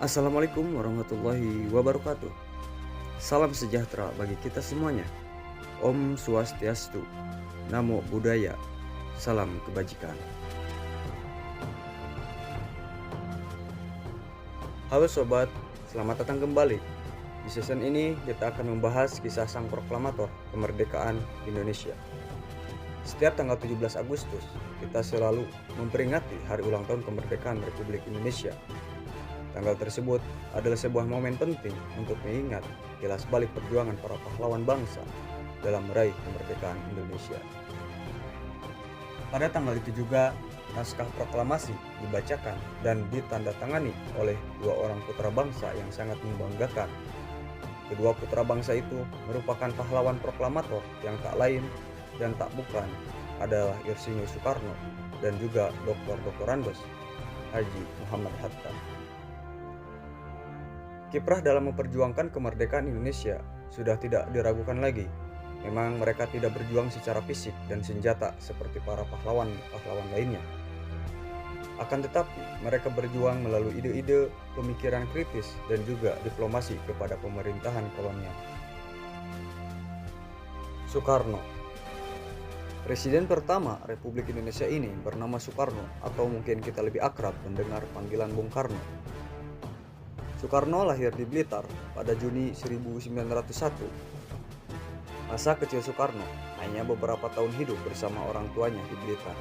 Assalamualaikum warahmatullahi wabarakatuh. Salam sejahtera bagi kita semuanya. Om Swastiastu, Namo Buddhaya, salam kebajikan. Halo sobat, selamat datang kembali. Di season ini kita akan membahas kisah sang proklamator kemerdekaan Indonesia. Setiap tanggal 17 Agustus, kita selalu memperingati hari ulang tahun kemerdekaan Republik Indonesia. Tanggal tersebut adalah sebuah momen penting untuk mengingat kilas balik perjuangan para pahlawan bangsa dalam meraih kemerdekaan Indonesia. Pada tanggal itu juga, naskah proklamasi dibacakan dan ditandatangani oleh dua orang putra bangsa yang sangat membanggakan. Kedua putra bangsa itu merupakan pahlawan proklamator yang tak lain dan tak bukan adalah Insinyur Soekarno dan juga Dr. Andos Haji Muhammad Hatta. Kiprah dalam memperjuangkan kemerdekaan Indonesia sudah tidak diragukan lagi. Memang mereka tidak berjuang secara fisik dan senjata seperti para pahlawan-pahlawan lainnya. Akan tetapi, mereka berjuang melalui ide-ide, pemikiran kritis, dan juga diplomasi kepada pemerintahan kolonial. Soekarno, Presiden pertama Republik Indonesia ini bernama Soekarno, atau mungkin kita lebih akrab mendengar panggilan Bung Karno. Soekarno lahir di Blitar pada Juni 1901. Masa kecil Soekarno hanya beberapa tahun hidup bersama orang tuanya di Blitar.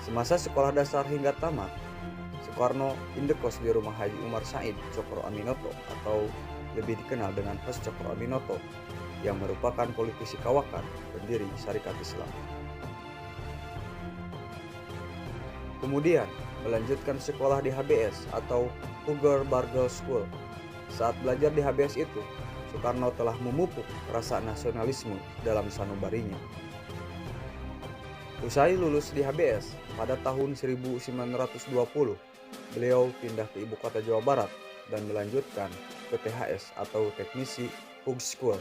Semasa sekolah dasar hingga tamat, Soekarno indekos di rumah Haji Umar Said Cokro Aminoto atau lebih dikenal dengan Hos Cokro Aminoto yang merupakan politisi kawakan pendiri Syarikat Islam. Kemudian melanjutkan sekolah di HBS atau Huger Bargel School. Saat belajar di HBS itu, Soekarno telah memupuk rasa nasionalisme dalam sanubarinya. Usai lulus di HBS pada tahun 1920, beliau pindah ke ibu kota Jawa Barat dan melanjutkan ke THS atau Teknisi Hug School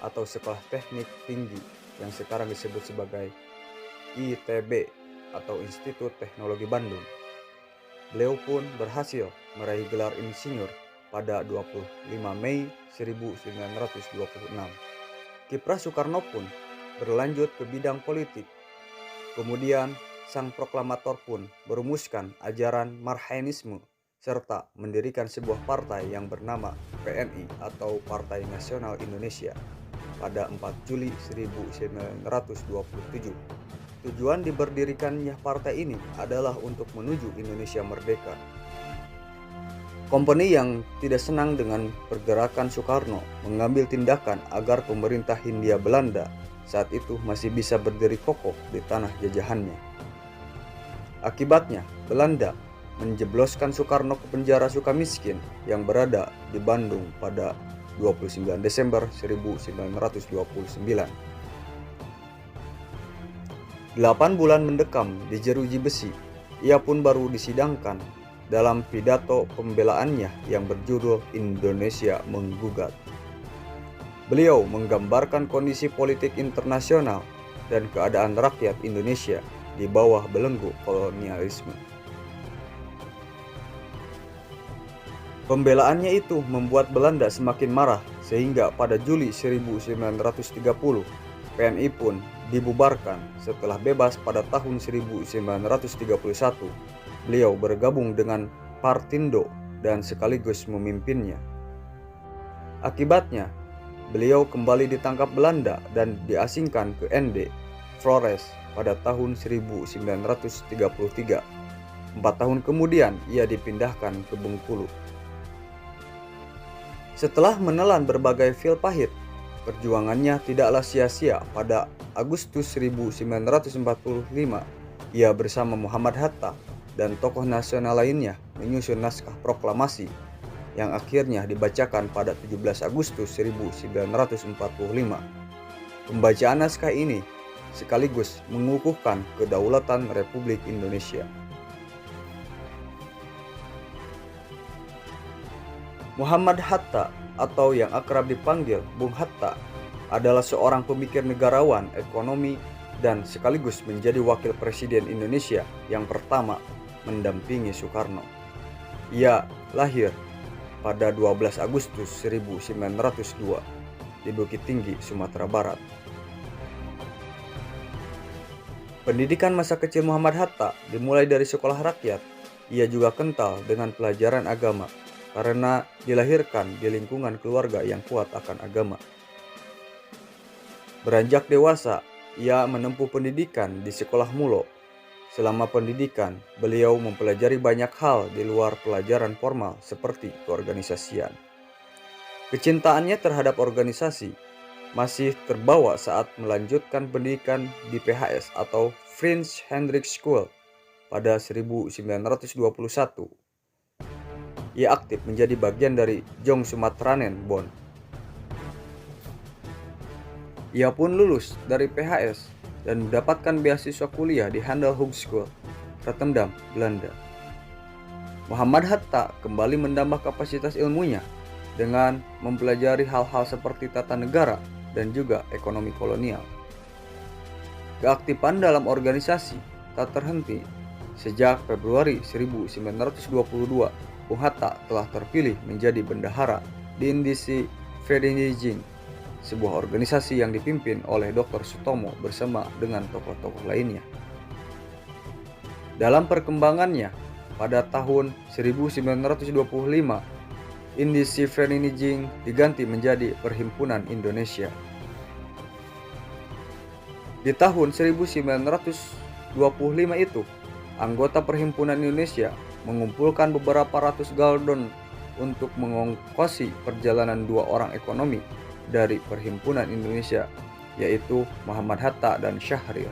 atau Sekolah Teknik Tinggi yang sekarang disebut sebagai ITB atau Institut Teknologi Bandung. Beliau pun berhasil meraih gelar insinyur pada 25 Mei 1926. Kiprah Soekarno pun berlanjut ke bidang politik. Kemudian sang proklamator pun merumuskan ajaran Marhaenisme serta mendirikan sebuah partai yang bernama PNI atau Partai Nasional Indonesia pada 4 Juli 1927. Tujuan diberdirikannya partai ini adalah untuk menuju Indonesia merdeka. Kompeni yang tidak senang dengan pergerakan Soekarno mengambil tindakan agar pemerintah Hindia Belanda saat itu masih bisa berdiri kokoh di tanah jajahannya. Akibatnya, Belanda menjebloskan Soekarno ke penjara Sukamiskin yang berada di Bandung pada 29 Desember 1929. 8 bulan mendekam di jeruji besi, ia pun baru disidangkan dalam pidato pembelaannya yang berjudul Indonesia Menggugat. Beliau menggambarkan kondisi politik internasional dan keadaan rakyat Indonesia di bawah belenggu kolonialisme. Pembelaannya itu membuat Belanda semakin marah sehingga pada Juli 1930 PNI pun dibubarkan. Setelah bebas pada tahun 1931, beliau bergabung dengan Partindo dan sekaligus memimpinnya. Akibatnya, beliau kembali ditangkap Belanda dan diasingkan ke ND Flores pada tahun 1933. 4 tahun kemudian ia dipindahkan ke Bengkulu. Setelah menelan berbagai pil pahit, perjuangannya tidaklah sia-sia. Pada Agustus 1945, ia bersama Muhammad Hatta dan tokoh nasional lainnya menyusun naskah proklamasi yang akhirnya dibacakan pada 17 Agustus 1945. Pembacaan naskah ini sekaligus mengukuhkan kedaulatan Republik Indonesia. Muhammad Hatta atau yang akrab dipanggil Bung Hatta adalah seorang pemikir negarawan, ekonomi, dan sekaligus menjadi wakil presiden Indonesia yang pertama mendampingi Soekarno. Ia lahir pada 12 Agustus 1902 di Bukit Tinggi, Sumatera Barat. Pendidikan masa kecil Muhammad Hatta dimulai dari sekolah rakyat. Ia juga kental dengan pelajaran agama karena dilahirkan di lingkungan keluarga yang kuat akan agama. Beranjak dewasa, ia menempuh pendidikan di sekolah Mulo. Selama pendidikan, beliau mempelajari banyak hal di luar pelajaran formal seperti keorganisasian. Kecintaannya terhadap organisasi masih terbawa saat melanjutkan pendidikan di PHS atau Prince Hendrik School pada 1921. Ia aktif menjadi bagian dari Jong Sumatranen Bond. Ia pun lulus dari PHS dan mendapatkan beasiswa kuliah di Handel Hogeschool, Rotterdam, Belanda. Muhammad Hatta kembali menambah kapasitas ilmunya dengan mempelajari hal-hal seperti tata negara dan juga ekonomi kolonial. Keaktifan dalam organisasi tak terhenti. Sejak Februari 1922, Bung Hatta telah terpilih menjadi bendahara di Indisi Vereniging, sebuah organisasi yang dipimpin oleh Dr. Sutomo bersama dengan tokoh-tokoh lainnya. Dalam perkembangannya, pada tahun 1925, Indisi Vereniging diganti menjadi Perhimpunan Indonesia. Di tahun 1925 itu, anggota Perhimpunan Indonesia mengumpulkan beberapa ratus galdon untuk mengongkosi perjalanan dua orang ekonomi dari Perhimpunan Indonesia, yaitu Muhammad Hatta dan Syahrir,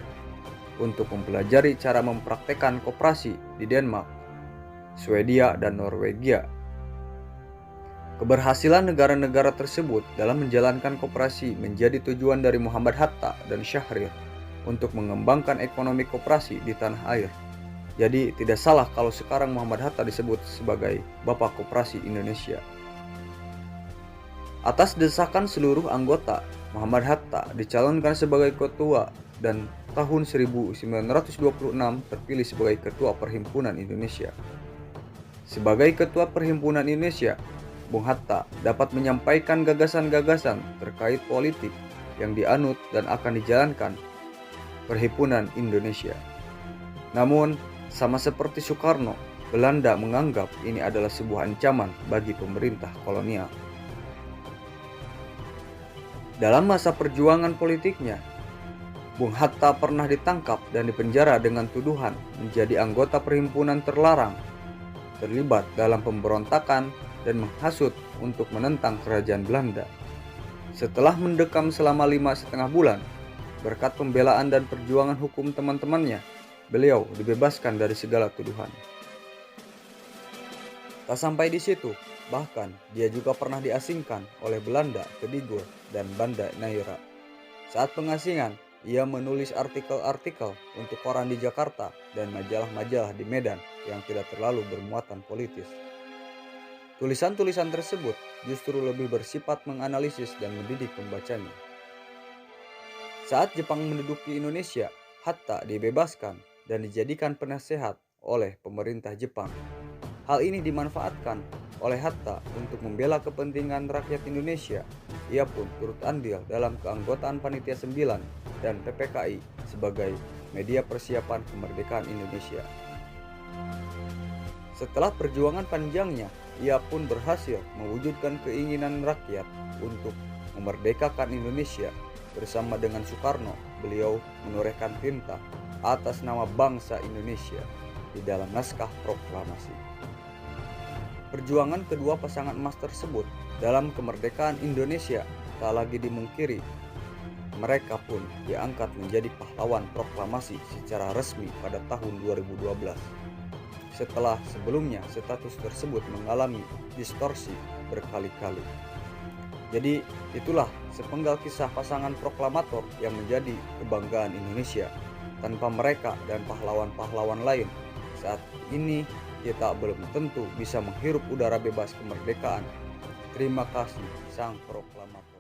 untuk mempelajari cara mempraktekkan koperasi di Denmark, Swedia, dan Norwegia. Keberhasilan negara-negara tersebut dalam menjalankan koperasi menjadi tujuan dari Muhammad Hatta dan Syahrir untuk mengembangkan ekonomi koperasi di tanah air. Jadi tidak salah kalau sekarang Muhammad Hatta disebut sebagai Bapak Koperasi Indonesia. Atas desakan seluruh anggota, Muhammad Hatta dicalonkan sebagai ketua dan tahun 1926 terpilih sebagai Ketua Perhimpunan Indonesia. Sebagai Ketua Perhimpunan Indonesia, Bung Hatta dapat menyampaikan gagasan-gagasan terkait politik yang dianut dan akan dijalankan Perhimpunan Indonesia. Namun, sama seperti Soekarno, Belanda menganggap ini adalah sebuah ancaman bagi pemerintah kolonial. Dalam masa perjuangan politiknya, Bung Hatta pernah ditangkap dan dipenjara dengan tuduhan menjadi anggota perhimpunan terlarang, terlibat dalam pemberontakan dan menghasut untuk menentang kerajaan Belanda. Setelah mendekam selama 5,5 bulan, berkat pembelaan dan perjuangan hukum teman-temannya, beliau dibebaskan dari segala tuduhan. Tak sampai di situ, bahkan dia juga pernah diasingkan oleh Belanda ke Digur dan Banda Neira. Saat pengasingan, ia menulis artikel-artikel untuk koran di Jakarta dan majalah-majalah di Medan yang tidak terlalu bermuatan politis. Tulisan-tulisan tersebut justru lebih bersifat menganalisis dan mendidik pembacanya. Saat Jepang menduduki Indonesia, Hatta dibebaskan dan dijadikan penasehat oleh pemerintah Jepang. Hal ini dimanfaatkan oleh Hatta untuk membela kepentingan rakyat Indonesia. Ia pun turut andil dalam keanggotaan Panitia 9 dan PPKI sebagai media persiapan kemerdekaan Indonesia. Setelah perjuangan panjangnya, ia pun berhasil mewujudkan keinginan rakyat untuk memerdekakan Indonesia. Bersama dengan Soekarno, beliau menorehkan tinta atas nama bangsa Indonesia di dalam naskah proklamasi. Perjuangan kedua pasangan emas tersebut dalam kemerdekaan Indonesia tak lagi dimungkiri. Mereka pun diangkat menjadi pahlawan proklamasi secara resmi pada tahun 2012. Setelah sebelumnya status tersebut mengalami distorsi berkali-kali. Jadi itulah sepenggal kisah pasangan proklamator yang menjadi kebanggaan Indonesia. Tanpa mereka dan pahlawan-pahlawan lain, saat ini kita belum tentu bisa menghirup udara bebas kemerdekaan. Terima kasih Sang Proklamator.